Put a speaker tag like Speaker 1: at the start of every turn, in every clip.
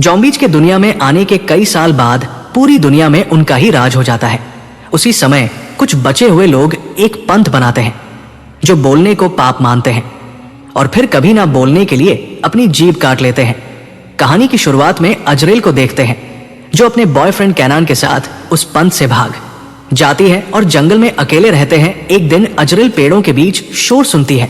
Speaker 1: Zombies के दुनिया में आने के कई साल बाद पूरी दुनिया में उनका ही राज हो जाता है। उसी समय कुछ बचे हुए लोग एक पंथ बनाते हैं जो बोलने को पाप मानते हैं और फिर कभी ना बोलने के लिए अपनी जीभ काट लेते हैं। कहानी की शुरुआत में अजरेल को देखते हैं जो अपने बॉयफ्रेंड कैनान के साथ उस पंथ से भाग जाती है और जंगल में अकेले रहते हैं। एक दिन अजरेल पेड़ों के बीच शोर सुनती है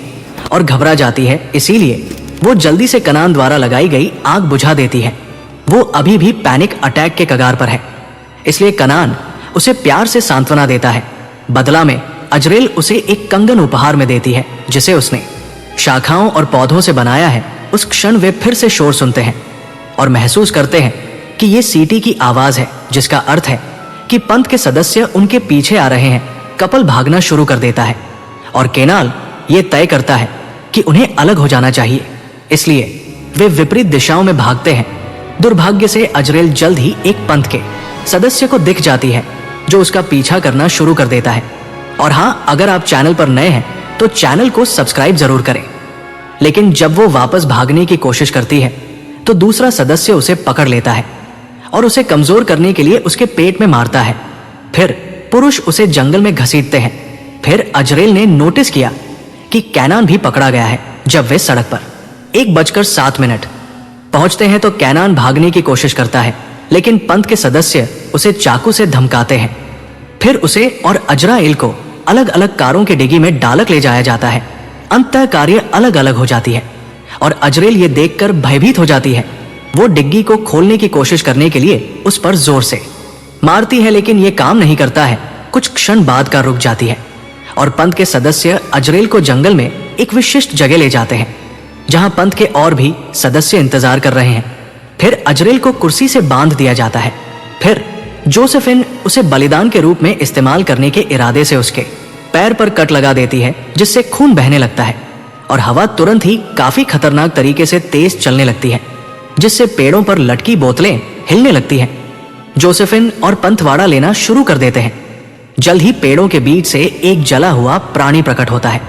Speaker 1: और घबरा जाती है, इसीलिए वो जल्दी से कनान द्वारा लगाई गई आग बुझा देती है। वो अभी भी पैनिक अटैक के कगार पर है, इसलिए कनान उसे प्यार से सांत्वना देता है। बदला में अजरेल उसे एक कंगन उपहार में देती है जिसे उसने शाखाओं और पौधों से बनाया है। उस क्षण वे फिर से शोर सुनते हैं और महसूस करते हैं कि ये सीटी की आवाज है, जिसका अर्थ है कि पंथ के सदस्य उनके पीछे आ रहे हैं। कपल भागना शुरू कर देता है और केनाल ये तय करता है कि उन्हें अलग हो जाना चाहिए, इसलिए वे विपरीत दिशाओं में भागते हैं। दुर्भाग्य से अजरेल जल्द ही एक पंथ के सदस्य को दिख जाती है जो उसका पीछा करना शुरू कर देता है। और हाँ, अगर आप चैनल पर नए हैं तो चैनल को सब्सक्राइब जरूर करें। लेकिन जब वो वापस भागने की कोशिश करती है तो दूसरा सदस्य उसे पकड़ लेता है और उसे कमजोर करने के लिए उसके पेट में मारता है। फिर पुरुष उसे जंगल में घसीटते हैं। फिर अजरेल ने नोटिस किया कि कैनान भी पकड़ा गया है। जब वे सड़क पर 1:07 पहुंचते हैं तो कैनान भागने की कोशिश करता है, लेकिन पंथ के सदस्य उसे चाकू से धमकाते हैं। फिर उसे और अजराइल को अलग अलग कारों की डिग्गी में डालक ले जाया जाता है। अंततः कार्य अलग अलग हो जाती है और अजरेल ये देखकर भयभीत हो जाती है। वो डिग्गी को खोलने की कोशिश करने के लिए उस पर जोर से मारती है, लेकिन ये काम नहीं करता है। कुछ क्षण बाद का रुक जाती है और पंथ के सदस्य अजरेल को जंगल में एक विशिष्ट जगह ले जाते हैं जहां पंथ के और भी सदस्य इंतजार कर रहे हैं। फिर अजरेल को कुर्सी से बांध दिया जाता है। फिर जोसेफिन उसे बलिदान के रूप में इस्तेमाल करने के इरादे से उसके पैर पर कट लगा देती है, जिससे खून बहने लगता है और हवा तुरंत ही काफी खतरनाक तरीके से तेज चलने लगती है, जिससे पेड़ों पर लटकी बोतलें हिलने लगती हैं। जोसेफिन और पंथवाड़ा लेना शुरू कर देते हैं। जल्द ही पेड़ों के बीच से एक जला हुआ प्राणी प्रकट होता है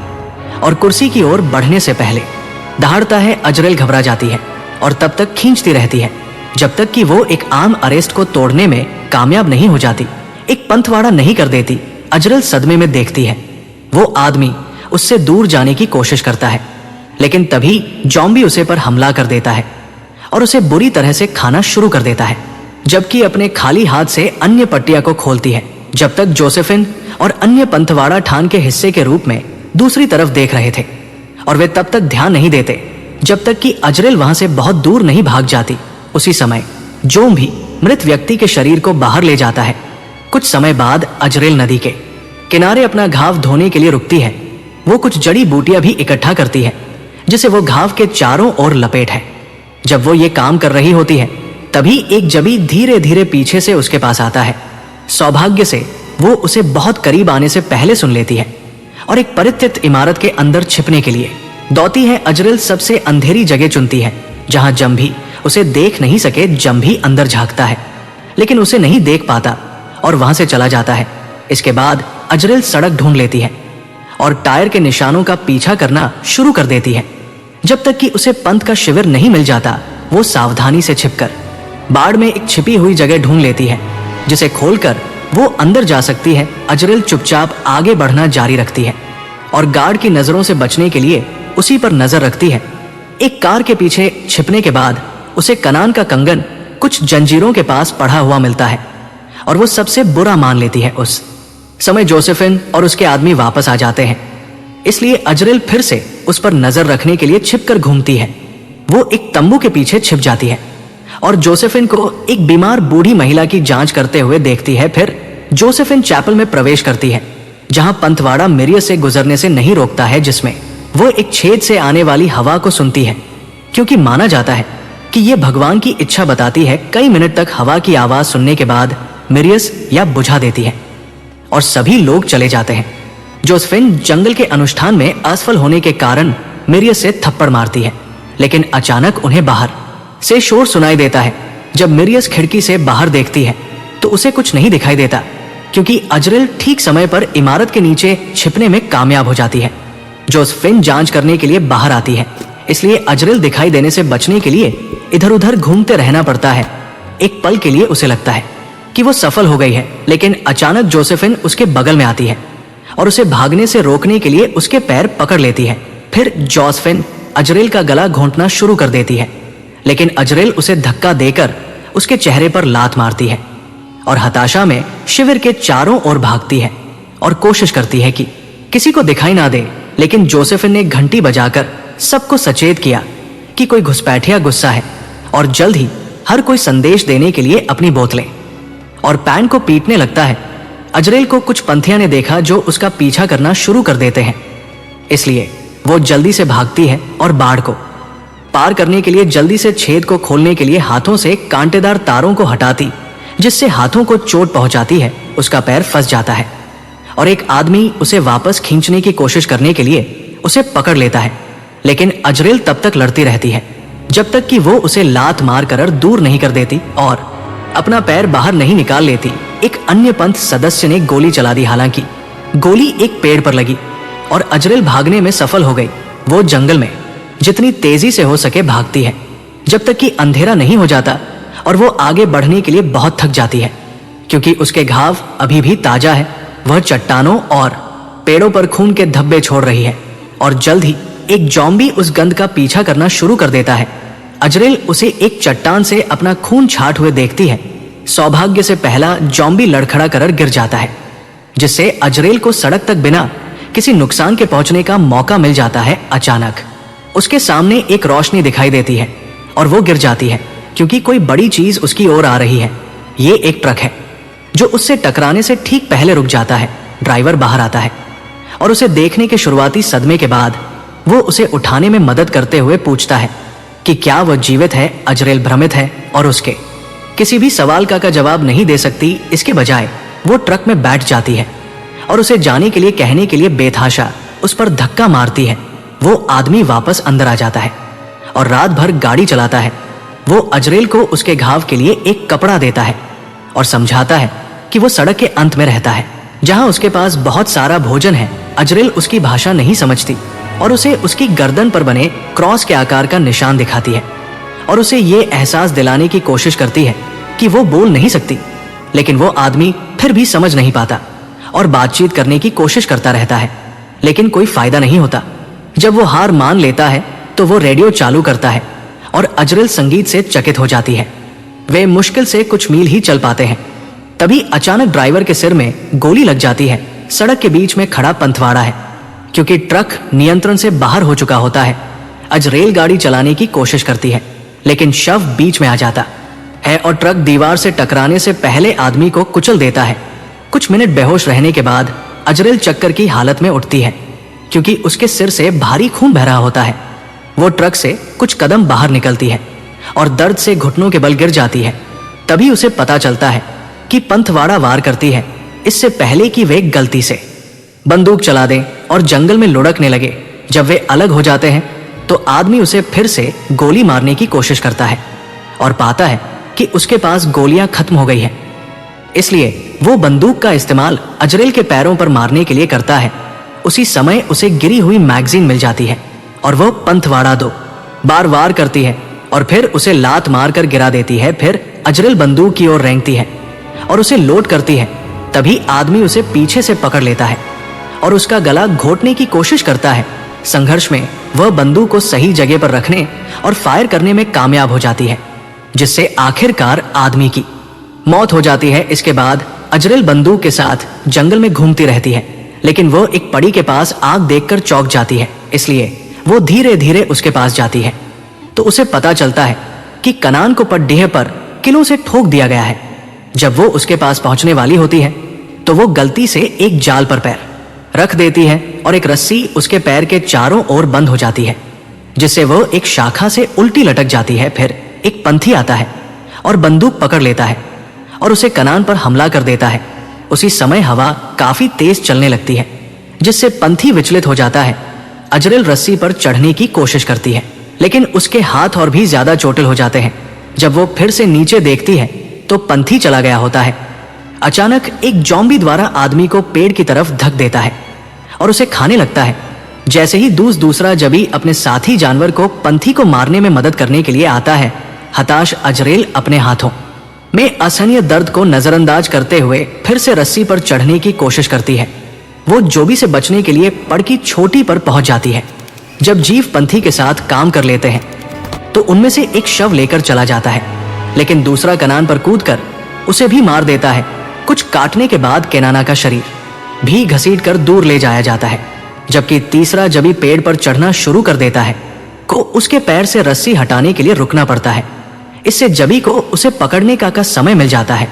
Speaker 1: और कुर्सी की ओर बढ़ने से पहले दहाड़ता है। अजरेल घबरा जाती है और तब तक खींचती रहती है जब तक कि वो एक आम अरेस्ट को तोड़ने में कामयाब नहीं हो जाती। एक पंथवाड़ा नहीं कर देती। अजरेल सदमे में देखती है। वो आदमी उससे दूर जाने की कोशिश करता है, लेकिन तभी जॉम्बी उसे पर हमला कर देता है और उसे बुरी तरह से खाना शुरू कर देता है, जबकि अपने खाली हाथ से अन्य पट्टिया को खोलती है। जब तक जोसेफिन और अन्य पंथवाड़ा ठान के हिस्से के रूप में दूसरी तरफ देख रहे थे और वे तब तक ध्यान नहीं देते जब तक कि अजरेल वहां से बहुत दूर नहीं भाग जाती। उसी समय जोम भी मृत व्यक्ति के शरीर को बाहर ले जाता है। कुछ समय बाद अजरेल नदी के किनारे अपना घाव धोने के लिए रुकती है। वो कुछ जड़ी बूटियां भी इकट्ठा करती है जिसे वो घाव के चारों ओर लपेट है। जब वो ये काम कर रही होती है तभी एक जबी धीरे धीरे पीछे से उसके पास आता है। सौभाग्य से वो उसे बहुत करीब आने से पहले सुन लेती है और एक परित्यक्त इमारत के अंदर छिपने के लिए दौड़ती है। अजरेल सबसे अंधेरी जगह चुनती है जहां जम्भी उसे देख नहीं सके। जम्भी अंदर झांकता है लेकिन उसे नहीं देख पाता और वहां से चला जाता है। इसके बाद अजरेल सड़क ढूंढ लेती है और टायर के निशानों का पीछा करना शुरू कर देती है। जब तक कि उसे पंथ का शिविर नहीं मिल जाता, वो सावधानी से छिपकर बाड़ में एक छिपी हुई जगह ढूंढ लेती है जिसे खोलकर वो अंदर जा सकती है। अजरेल चुपचाप आगे बढ़ना जारी रखती है और गार्ड की नजरों से बचने के लिए उसी पर नजर रखती है। एक कार के पीछे छिपने के बाद उसे कनान का कंगन कुछ जंजीरों के पास पड़ा हुआ मिलता है और वो सबसे बुरा मान लेती है। उस समय जोसेफिन और उसके आदमी वापस आ जाते हैं, इसलिए अजरेल फिर से उस पर नजर रखने के लिए छिपकर घूमती है। वो एक तंबू के पीछे छिप जाती है और जोसेफिन को एक बीमार बूढ़ी महिला की जांच करते हुए देखती है। फिर जोसेफिन चैपल में प्रवेश करती है जहां पंथवाड़ा मिरियस से गुजरने से नहीं रोकता है, जिसमें वो एक छेद से आने वाली हवा को सुनती है, क्योंकि माना जाता है कि ये भगवान की इच्छा बताती है। कई मिनट तक हवा की आवाज सुनने के बाद मिरियस या बुझा देती है और सभी लोग चले जाते हैं। जोसेफिन जंगल के अनुष्ठान में असफल होने के कारण मिरियस से थप्पड़ मारती है, लेकिन अचानक उन्हें बाहर से शोर सुनाई देता है। जब मिरियस खिड़की से बाहर देखती है तो उसे कुछ नहीं दिखाई देता, क्योंकि अजरेल ठीक समय पर इमारत के नीचे छिपने में कामयाब हो जाती है। जोसेफिन जांच करने के लिए बाहर आती है। इसलिए अजरेल दिखाई देने से बचने के लिए इधर उधर घूमते रहना पड़ता है। एक पल के लिए उसे लगता है कि वो सफल हो गई है, लेकिन अचानक जोसेफिन उसके बगल में आती है और उसे भागने से रोकने के लिए उसके पैर पकड़ लेती है। फिर जोसेफिन अजरेल का गला घोंटना शुरू कर देती है, लेकिन अजरेल उसे धक्का देकर उसके चेहरे पर लात मारती है और हताशा में शिविर के चारों ओर भागती है और कोशिश करती है कि किसी को दिखाई ना दे। लेकिन जोसेफिन ने घंटी बजाकर सबको सचेत किया कि कोई घुसपैठिया गुस्सा है और जल्द ही हर कोई संदेश देने के लिए अपनी बोतलें और पैन को पीटने लगता है। अजरेल को कुछ पंथिया ने देखा जो उसका पीछा करना शुरू कर देते हैं, इसलिए वो जल्दी से भागती है और बाड़ को पार करने के लिए जल्दी से छेद को खोलने के लिए हाथों से कांटेदार तारों को हटाती, जिससे हाथों को चोट पहुंचाती है। उसका पैर फंस जाता है और एक आदमी उसे वापस खींचने की कोशिश करने के लिए उसे पकड़ लेता है, लेकिन अजरेल तब तक लड़ती रहती है जब तक कि वो उसे लात मार कर दूर नहीं कर देती और अपना पैर बाहर नहीं निकाल लेती। एक अन्य पंथ सदस्य ने गोली चला दी, हालांकि गोली एक पेड़ पर लगी और अजरेल भागने में सफल हो गई। वो जंगल में जितनी तेजी से हो सके भागती है जब तक कि अंधेरा नहीं हो जाता और वो आगे बढ़ने के लिए बहुत थक जाती है, क्योंकि उसके घाव अभी भी ताजा है। वह चट्टानों और पेड़ों पर खून के धब्बे छोड़ रही है और जल्द ही एक जॉम्बी उस गंध का पीछा करना शुरू कर देता है। अजरेल उसे एक चट्टान से अपना खून छाट हुए देखती है। सौभाग्य से पहला जॉम्बी लड़खड़ा कर गिर जाता है, जिससे अजरेल को सड़क तक बिना किसी नुकसान के पहुंचने का मौका मिल जाता है। अचानक उसके सामने एक रोशनी दिखाई देती है और वो गिर जाती है, क्योंकि कोई बड़ी चीज उसकी ओर आ रही है। ये एक ट्रक है जो उससे टकराने से ठीक पहले रुक जाता है। ड्राइवर बाहर आता है और उसे देखने के शुरुआती सदमे के बाद वो उसे उठाने में मदद करते हुए पूछता है कि क्या वह जीवित है। अजरेल भ्रमित है और उसके किसी भी सवाल का जवाब नहीं दे सकती। इसके बजाय वो ट्रक में बैठ जाती है और उसे जाने के लिए कहने के लिए बेतहाशा उस पर धक्का मारती है। वो आदमी वापस अंदर आ जाता है और रात भर गाड़ी चलाता है। वो अजरेल को उसके घाव के लिए एक कपड़ा देता है और समझाता है कि वो सड़क के अंत में रहता है, जहां उसके पास बहुत सारा भोजन है। अजरेल उसकी भाषा नहीं समझती और उसे उसकी गर्दन पर बने क्रॉस के आकार का निशान दिखाती है और उसे ये एहसास दिलाने की कोशिश करती है कि वो बोल नहीं सकती, लेकिन वो आदमी फिर भी समझ नहीं पाता और बातचीत करने की कोशिश करता रहता है, लेकिन कोई फायदा नहीं होता। जब वो हार मान लेता है तो वो रेडियो चालू करता है और अजरेल संगीत से चकित हो जाती है। वे मुश्किल से कुछ मील ही चल पाते हैं, तभी अचानक ड्राइवर के सिर में गोली लग जाती है। सड़क के बीच में खड़ा पंथवाड़ा है, क्योंकि ट्रक नियंत्रण से बाहर हो चुका होता है। अजरेल गाड़ी चलाने की कोशिश करती है, लेकिन शव बीच में आ जाता है और ट्रक दीवार से टकराने से पहले आदमी को कुचल देता है। कुछ मिनट बेहोश रहने के बाद अजरेल चक्कर की हालत में उठती है, क्योंकि उसके सिर से भारी खून बह रहा होता है। वो ट्रक से कुछ कदम बाहर निकलती है और दर्द से घुटनों के बल गिर जाती है। तभी उसे पता चलता है कि पंथवाड़ा वार करती है, इससे पहले कि वे गलती से बंदूक चला दें और जंगल में लुढ़कने लगे। जब वे अलग हो जाते हैं तो आदमी उसे फिर से गोली मारने की कोशिश करता है और पाता है कि उसके पास गोलियां खत्म हो गई हैं। इसलिए वो बंदूक का इस्तेमाल अजरेल के पैरों पर मारने के लिए करता है। उसी समय उसे गिरी हुई मैगजीन मिल जाती है और वो पंथवाड़ा 2 बार वार करती है और फिर उसे लात मारकर गिरा देती है। फिर अजरेल बंदूक की ओर रेंगती है और उसे लोड करती है। तभी आदमी उसे पीछे से पकड़ लेता है और उसका गला घोंटने की कोशिश करता है। संघर्ष में वह बंदूक को सही जगह पर रखने और फायर करने में कामयाब हो जाती है, जिससे आखिरकार आदमी की मौत हो जाती है। इसके बाद अजरेल बंदूक के साथ जंगल में घूमती रहती है, लेकिन वो एक पड़ी के पास आग देखकर चौंक जाती है। इसलिए वो धीरे धीरे उसके पास जाती है तो उसे पता चलता है कि कनान को पड्डीह पर किलों से ठोक दिया गया है। जब वो उसके पास पहुंचने वाली होती है तो वो गलती से एक जाल पर पैर रख देती है और एक रस्सी उसके पैर के चारों ओर बंद हो जाती है, जिससे वो एक शाखा से उल्टी लटक जाती है। फिर एक पंथी आता है और बंदूक पकड़ लेता है और उसे कनान पर हमला कर देता है। उसी समय हवा काफी तेज चलने लगती है, जिससे पंथी विचलित हो जाता है। अजरेल रस्सी पर चढ़ने की कोशिश करती है, लेकिन उसके हाथ और भी ज्यादा चोटिल हो जाते हैं। जब वो फिर से नीचे देखती है तो पंथी चला गया होता है। अचानक एक जॉम्बी द्वारा आदमी को पेड़ की तरफ धक देता है और उसे खाने लगता है। जैसे ही दूसरा जबी अपने साथी जानवर को पंथी को मारने में मदद करने के लिए आता है, हताश अजरेल अपने हाथों में असहनीय दर्द को नजरअंदाज करते हुए फिर से रस्सी पर चढ़ने की कोशिश करती है। वो जोबी से बचने के लिए पड़ की चोटी पर पहुंच जाती है। जब जीव पंथी के साथ काम कर लेते हैं तो उनमें से एक शव लेकर चला जाता है, लेकिन दूसरा कनान पर कूदकर उसे भी मार देता है। कुछ काटने के बाद केनाना का शरीर भी घसीटकर दूर ले जाया जाता है, जबकि तीसरा जबी पेड़ पर चढ़ना शुरू कर देता है को उसके पैर से रस्सी हटाने के लिए रुकना पड़ता है। इससे जबी को उसे पकड़ने का समय मिल जाता है।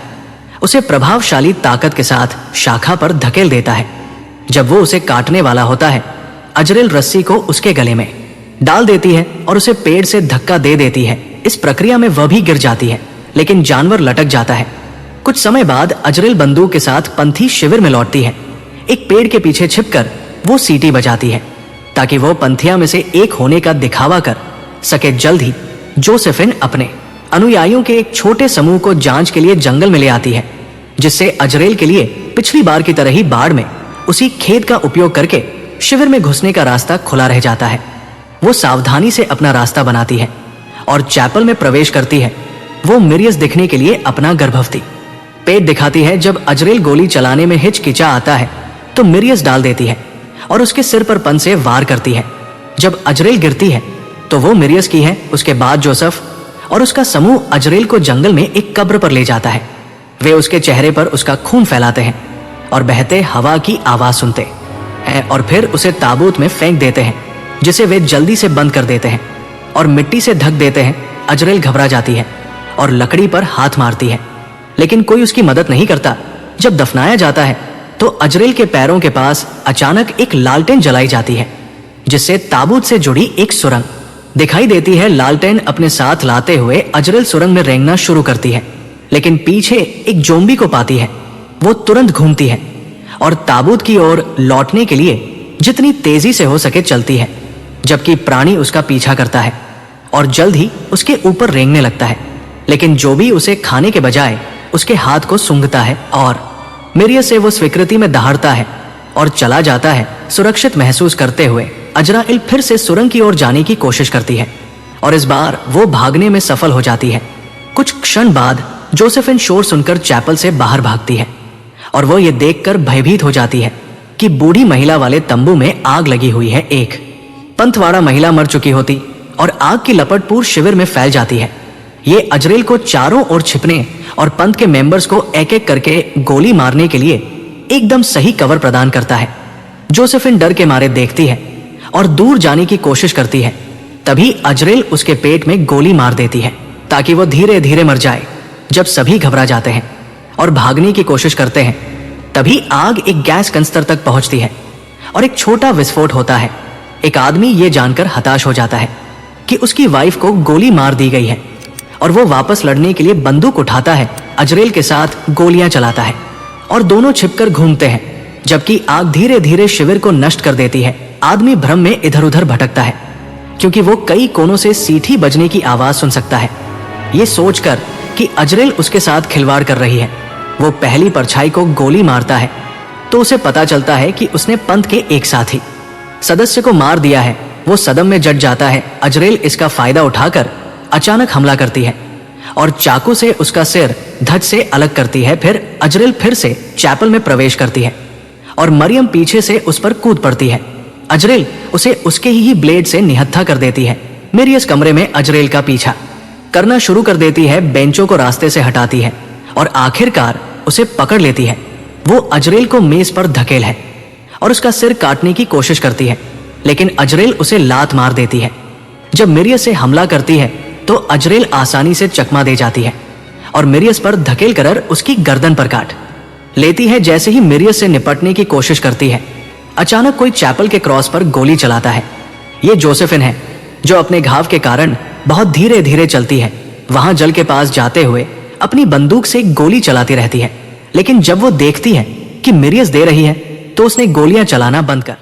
Speaker 1: उसे प्रभावशाली ताकत के साथ शाखा पर धकेल देता है। जब वो उसे काटने वाला होता है, अजरेल रस्सी को उसके गले में डाल देती है और उसे पेड़ से धक्का दे देती है। इस प्रक्रिया में वह भी गिर जाती है, लेकिन जानवर लटक जाता है। कुछ समय बाद अजरेल बंदूक के साथ पंथी शिविर में लौटती है। एक पेड़ के पीछे छिपकर वो सीटी बजाती है ताकि वो पंथिया में से एक होने का दिखावा कर सके। जल्द ही जोसेफिन अपने अनुयायियों के एक छोटे समूह को जांच के लिए जंगल में ले आती है, जिससे अजरेल के लिए पिछली बार की तरह ही बाढ़ में उसी खेत का उपयोग करके शिविर में घुसने का रास्ता खुला रह जाता है। वो सावधानी से अपना रास्ता बनाती है और चैपल में प्रवेश करती है। वो मिरियस दिखने के लिए अपना गर्भवती पेट दिखाती है। जब अजरेल गोली चलाने में हिचकिचा आता है तो मिरियस डाल देती है और उसके सिर पर पन से वार करती है। जब अजरेल गिरती है तो वो मिरियस की है। उसके बाद जोसेफ और उसका समूह अजरेल को जंगल में एक कब्र पर ले जाता है। वे उसके चेहरे पर उसका खून फैलाते हैं और बहते हवा की आवाज सुनते हैं और फिर उसे ताबूत में फेंक देते हैं, जिसे वे जल्दी से बंद कर देते हैं और मिट्टी से ढक देते हैं। अजरेल घबरा जाती है और लकड़ी पर हाथ मारती है, लेकिन कोई उसकी मदद नहीं करता। जब दफनाया जाता है तो अजरेल के पैरों के पास अचानक एक लालटेन जलाई जाती है, जिससे ताबूत से जुड़ी एक सुरंग दिखाई देती है। लालटेन अपने साथ लाते हुए अजरेल सुरंग में रेंगना शुरू करती है, लेकिन पीछे एक जोम्बी को पाती है। वो तुरंत घूमती है और ताबूत की ओर लौटने के लिए जितनी तेजी से हो सके चलती है, जबकि प्राणी उसका पीछा करता है और जल्द ही उसके ऊपर रेंगने लगता है। लेकिन जोबी उसे खाने के बजाय उसके हाथ को सूंघता है और मिरियस से वो स्वीकृति में दहाड़ता है और चला जाता है। सुरक्षित महसूस करते हुए अजराइल फिर से सुरंग की ओर जाने की कोशिश करती है और इस बार वो भागने में सफल हो जाती है। कुछ क्षण बाद जोसेफिन शोर सुनकर चैपल से बाहर भागती है और वो ये देखकर भयभीत हो जाती है कि बूढ़ी महिला वाले तंबू में आग लगी हुई है। एक पंथवाड़ा महिला मर चुकी होती और आग की लपट पूरे शिविर में फैल जाती है। ये अजरेल को चारों ओर छिपने और पंथ के मेंबर्स को एक एक करके गोली मारने के लिए एकदम सही कवर प्रदान करता है। जोसेफिन डर के मारे देखती है और दूर जाने की कोशिश करती है। तभी अजरेल उसके पेट में गोली मार देती है ताकि वो धीरे धीरे मर जाए। जब सभी घबरा जाते हैं और भागने की कोशिश करते हैं, तभी आग एक गैस कनस्तर तक पहुंचती है और एक छोटा विस्फोट होता है। एक आदमी ये जानकर हताश हो जाता है कि उसकी वाइफ को गोली मार दी गई है और वो वापस लड़ने के लिए बंदूक उठाता है। अजरेल के साथ गोलियां चलाता है और दोनों छिपकर घूमते हैं, जबकि आग धीरे धीरे शिविर को नष्ट कर देती है। आदमी भ्रम में इधर उधर भटकता है क्योंकि वो कई कोनों से सीटी बजने की आवाज सुन सकता है। ये सोचकर कि अजरेल उसके साथ खिलवाड़ कर रही है, वो पहली परछाई को गोली मारता है तो उसे पता चलता है कि उसने पंथ के एक साथी सदस्य को मार दिया है। वो सदम में जट जाता है। अजरेल इसका फायदा उठाकर अचानक हमला करती है और चाकू से उसका सिर धड़ से अलग करती है। फिर अजरेल फिर से चैपल में प्रवेश करती है और मरियम पीछे से उस पर कूद पड़ती है। अजरेल उसे उसके ही ब्लेड से निहत्था कर देती है। मिरियस कमरे में अजरेल का पीछा करना शुरू कर देती है, बेंचों को रास्ते से हटाती है और आखिरकार उसे पकड़ लेती है। वो अजरेल को मेज पर धकेल है और उसका सिर काटने की कोशिश करती है, लेकिन अजरेल उसे लात मार देती है। जब मिरियस से हमला करती है तो अजरेल आसानी से चकमा दे जाती है और मिरियस पर धकेल कर उसकी गर्दन पर काट लेती है। जैसे ही मिरियस से निपटने की कोशिश करती है, अचानक कोई चैपल के क्रॉस पर गोली चलाता है। ये जोसेफिन है जो अपने घाव के कारण बहुत धीरे धीरे चलती है। वहां जल के पास जाते हुए अपनी बंदूक से गोली चलाती रहती है, लेकिन जब वो देखती है कि मिरियस दे रही है तो उसने गोलियां चलाना बंद कर